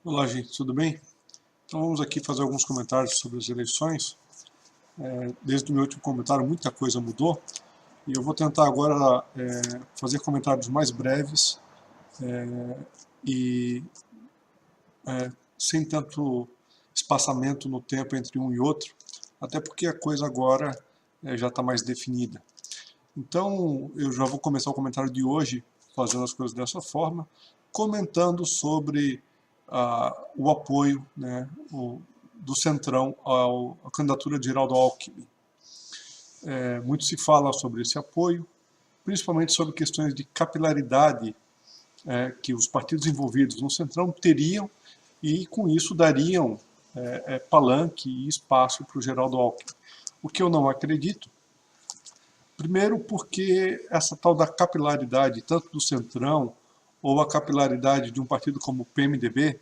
Olá, gente, tudo bem? Então vamos aqui fazer alguns comentários sobre as eleições. Desde o meu último comentário, muita coisa mudou e eu vou tentar agora fazer comentários mais breves e sem tanto espaçamento no tempo entre um e outro, até porque a coisa agora já está mais definida. Então eu já vou começar o comentário de hoje fazendo as coisas dessa forma, comentando sobre o apoio, né, do Centrão à candidatura de Geraldo Alckmin. Muito se fala sobre esse apoio, principalmente sobre questões de capilaridade que os partidos envolvidos no Centrão teriam e, com isso, dariam palanque e espaço para o Geraldo Alckmin. O que eu não acredito, primeiro porque essa tal da capilaridade, tanto do Centrão ou a capilaridade de um partido como o PMDB,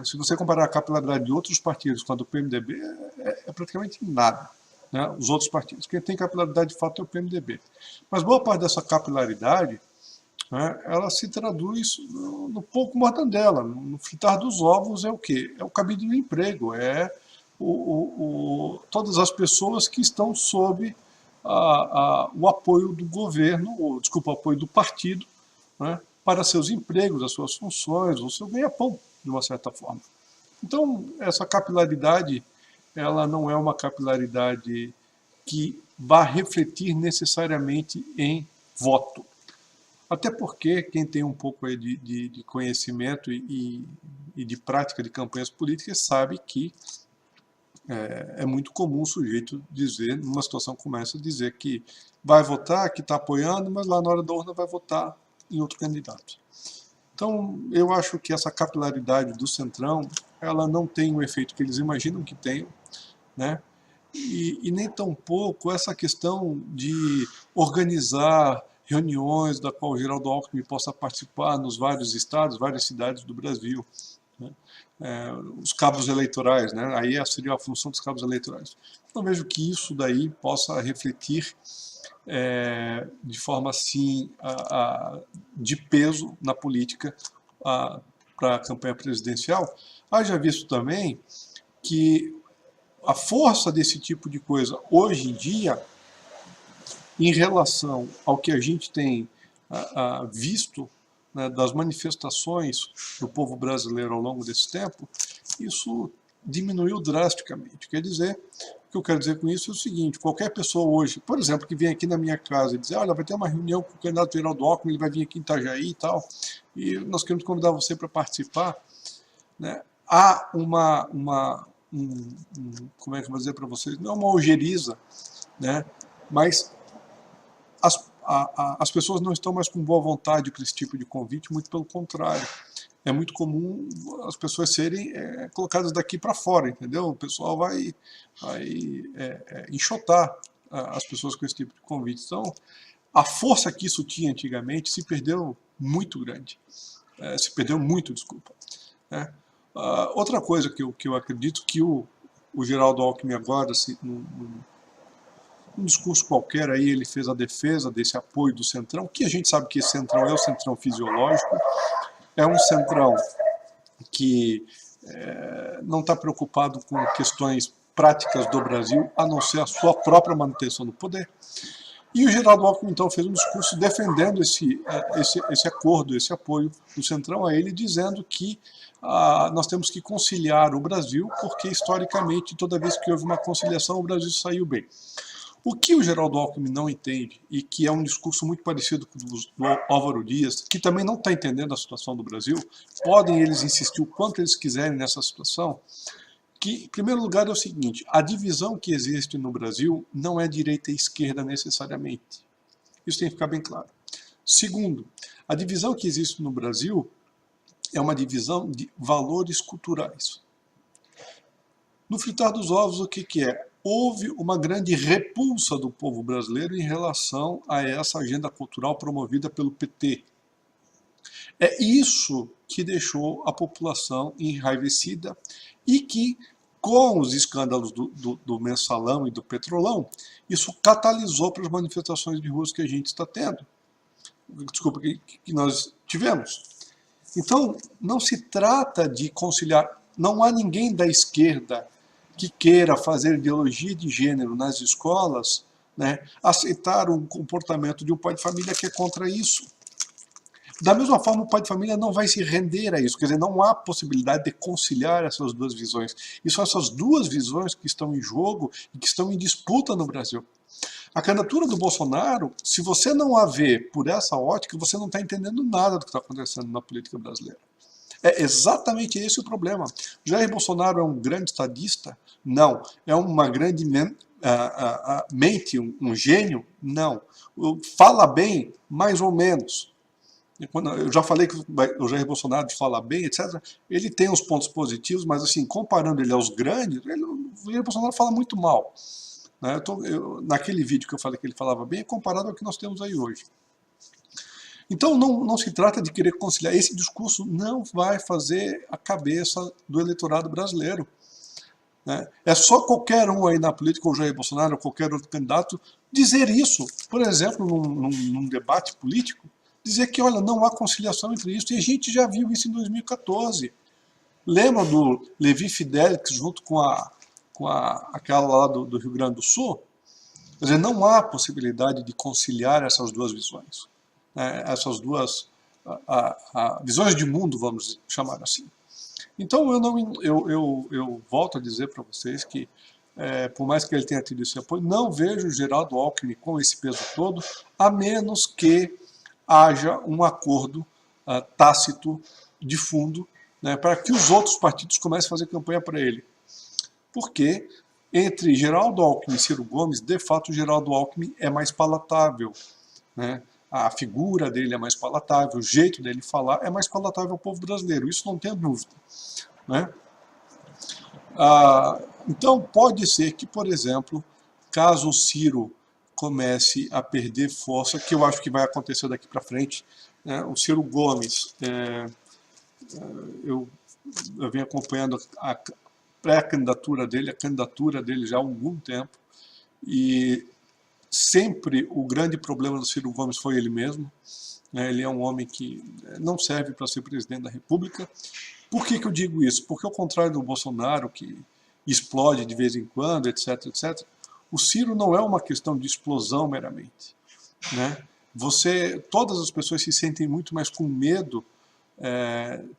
se você comparar a capilaridade de outros partidos com a do PMDB, é praticamente nada. Né, os outros partidos. Quem tem capilaridade de fato é o PMDB. Mas boa parte dessa capilaridade, né, ela se traduz no pouco mortandela, no fritar dos ovos é o quê? É o cabide do emprego, todas as pessoas que estão sob o apoio do governo, ou desculpa, o apoio do partido, né, para seus empregos, as suas funções, o seu ganha-pão, de uma certa forma. Então, essa capilaridade, ela não é uma capilaridade que vá refletir necessariamente em voto. Até porque quem tem um pouco aí de conhecimento e de prática de campanhas políticas sabe que é muito comum o sujeito dizer, numa situação como essa, dizer que vai votar, que está apoiando, mas lá na hora da urna vai votar em outro candidato. Então, eu acho que essa capilaridade do Centrão, ela não tem o efeito que eles imaginam que tenha, né? E nem tampouco essa questão de organizar reuniões da qual o Geraldo Alckmin possa participar nos vários estados, várias cidades do Brasil. Né? Os cabos eleitorais, né? Aí seria a função dos cabos eleitorais. Não vejo que isso daí possa refletir de forma assim de peso na política para a campanha presidencial. Haja visto também que a força desse tipo de coisa hoje em dia, em relação ao que a gente tem visto, né, das manifestações do povo brasileiro ao longo desse tempo, isso diminuiu drasticamente. Quer dizer, o que eu quero dizer com isso é o seguinte: qualquer pessoa hoje, por exemplo, que vem aqui na minha casa e dizer, olha, vai ter uma reunião com o candidato Geraldo Alckmin, ele vai vir aqui em Itajaí e tal, e nós queremos convidar você para participar, né? Há como é que eu vou dizer para vocês, não é uma ojeriza, né? Mas as pessoas não estão mais com boa vontade para esse tipo de convite, muito pelo contrário. É muito comum as pessoas serem colocadas daqui para fora, entendeu? O pessoal vai enxotar as pessoas com esse tipo de convite. Então, a força que isso tinha antigamente se perdeu muito grande. Se perdeu muito, desculpa. Né? Outra coisa que eu acredito que o Geraldo Alckmin agora, num discurso qualquer aí, ele fez a defesa desse apoio do Centrão, que a gente sabe que esse Centrão é o Centrão fisiológico, é um Centrão que não está preocupado com questões práticas do Brasil, a não ser a sua própria manutenção no poder. E o Geraldo Alckmin, então, fez um discurso defendendo esse acordo, esse apoio do Centrão a ele, dizendo que nós temos que conciliar o Brasil, porque, historicamente, toda vez que houve uma conciliação, o Brasil saiu bem. O que o Geraldo Alckmin não entende, e que é um discurso muito parecido com o do Álvaro Dias, que também não está entendendo a situação do Brasil, podem eles insistir o quanto eles quiserem nessa situação, que, em primeiro lugar, é o seguinte: a divisão que existe no Brasil não é direita e esquerda necessariamente. Isso tem que ficar bem claro. Segundo, a divisão que existe no Brasil é uma divisão de valores culturais. No fritar dos ovos, o que é? Houve uma grande repulsa do povo brasileiro em relação a essa agenda cultural promovida pelo PT. É isso que deixou a população enraivecida e que, com os escândalos do Mensalão e do Petrolão, isso catalisou para as manifestações de ruas que a gente está tendo. Desculpa, que nós tivemos. Então, não se trata de conciliar, não há ninguém da esquerda que queira fazer ideologia de gênero nas escolas, né, aceitar um comportamento de um pai de família que é contra isso. Da mesma forma, o pai de família não vai se render a isso, quer dizer, não há possibilidade de conciliar essas duas visões. E são essas duas visões que estão em jogo e que estão em disputa no Brasil. A candidatura do Bolsonaro, se você não a vê por essa ótica, você não está entendendo nada do que está acontecendo na política brasileira. É exatamente esse o problema. Jair Bolsonaro é um grande estadista? Não. É uma grande mente, um gênio? Não. Fala bem? Mais ou menos. Eu já falei que o Jair Bolsonaro fala bem, etc. Ele tem os pontos positivos, mas assim, comparando ele aos grandes, o Jair Bolsonaro fala muito mal. Né? Naquele vídeo que eu falei que ele falava bem, é comparado ao que nós temos aí hoje. Então não se trata de querer conciliar. Esse discurso não vai fazer a cabeça do eleitorado brasileiro. Né? É só qualquer um aí na política, ou Jair Bolsonaro, ou qualquer outro candidato, dizer isso. Por exemplo, num debate político, dizer que, olha, não há conciliação entre isso. E a gente já viu isso em 2014. Lembra do Levi Fidelix junto com aquela lá do Rio Grande do Sul? Quer dizer, não há possibilidade de conciliar essas duas visões. Essas duas visões de mundo, vamos chamar assim. Então eu volto a dizer para vocês que, por mais que ele tenha tido esse apoio, não vejo o Geraldo Alckmin com esse peso todo, a menos que haja um acordo tácito de fundo, né, para que os outros partidos comecem a fazer campanha para ele. Porque entre Geraldo Alckmin e Ciro Gomes, de fato, o Geraldo Alckmin é mais palatável, né? A figura dele é mais palatável, o jeito dele falar é mais palatável ao povo brasileiro, isso não tem dúvida. Né? Então, pode ser que, por exemplo, caso o Ciro comece a perder força, que eu acho que vai acontecer daqui para frente, né? O Ciro Gomes, eu venho acompanhando a pré-candidatura dele, a candidatura dele já há algum tempo, e sempre o grande problema do Ciro Gomes foi ele mesmo. Ele é um homem que não serve para ser presidente da República. Por que eu digo isso? Porque, ao contrário do Bolsonaro, que explode de vez em quando, etc., etc., o Ciro não é uma questão de explosão meramente. Né? Todas as pessoas se sentem muito mais com medo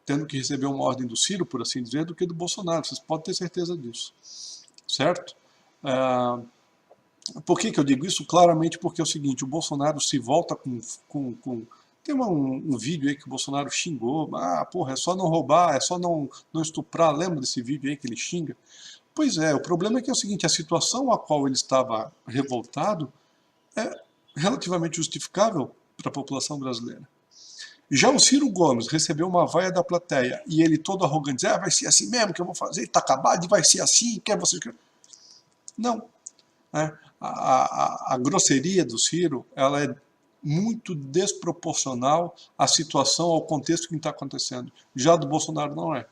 tendo que receber uma ordem do Ciro, por assim dizer, do que do Bolsonaro. Vocês podem ter certeza disso. Certo? Por que eu digo isso? Claramente porque é o seguinte, o Bolsonaro se volta tem um vídeo aí que o Bolsonaro xingou, porra, é só não roubar, é só não estuprar, lembra desse vídeo aí que ele xinga? Pois é, o problema é que é o seguinte, a situação a qual ele estava revoltado é relativamente justificável para a população brasileira. Já o Ciro Gomes recebeu uma vaia da plateia e ele todo arrogante, vai ser assim mesmo que eu vou fazer, está acabado, vai ser assim, quer você... Não. A grosseria do Ciro, ela é muito desproporcional à situação, ao contexto que está acontecendo. Já do Bolsonaro não é.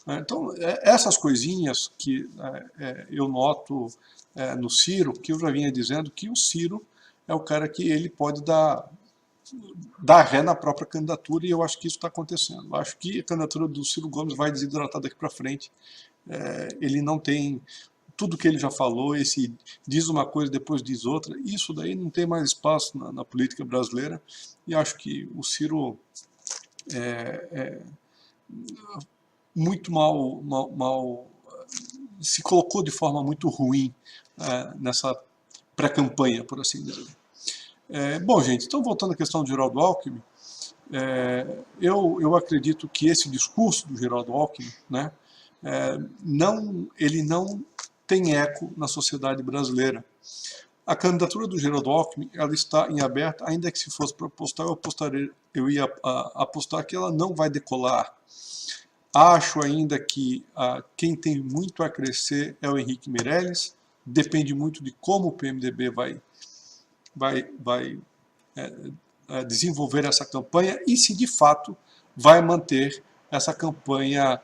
Então, essas coisinhas que eu noto no Ciro, que eu já vinha dizendo que o Ciro é o cara que ele pode dar ré na própria candidatura, e eu acho que isso está acontecendo. Eu acho que a candidatura do Ciro Gomes vai desidratar daqui para frente. Ele não tem... Tudo que ele já falou, esse diz uma coisa, depois diz outra, isso daí não tem mais espaço na política brasileira, e acho que o Ciro muito mal se colocou de forma muito ruim nessa pré-campanha, por assim dizer. Bom, gente, então voltando à questão do Geraldo Alckmin, eu acredito que esse discurso do Geraldo Alckmin, né, ele não tem eco na sociedade brasileira. A candidatura do Geraldo Alckmin, ela está em aberto, ainda que se fosse para apostar, eu ia apostar que ela não vai decolar. Acho ainda que quem tem muito a crescer é o Henrique Meirelles, depende muito de como o PMDB vai desenvolver essa campanha e se de fato vai manter essa campanha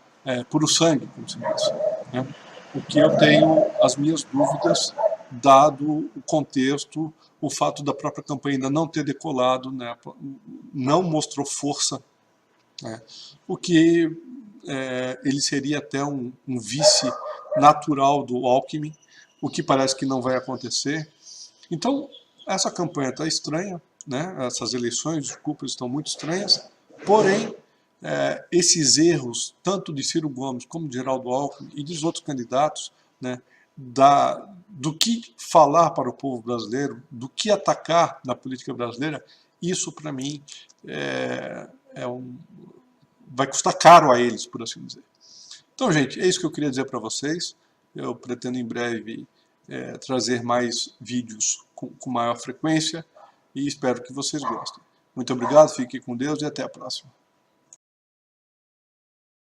puro sangue, como se diz. Né? Porque eu tenho as minhas dúvidas, dado o contexto, o fato da própria campanha ainda não ter decolado, né? Não mostrou força né? O que ele seria até um vice natural do Alckmin, o que parece que não vai acontecer. Então, essa campanha está estranha, né? Essas eleições, desculpa, estão muito estranhas, porém, esses erros, tanto de Ciro Gomes como de Geraldo Alckmin e dos outros candidatos, né, do que falar para o povo brasileiro, do que atacar na política brasileira, isso para mim vai custar caro a eles, por assim dizer. Então, gente, é isso que eu queria dizer para vocês. Eu pretendo em breve trazer mais vídeos com maior frequência e espero que vocês gostem. Muito obrigado, fiquem com Deus e até a próxima.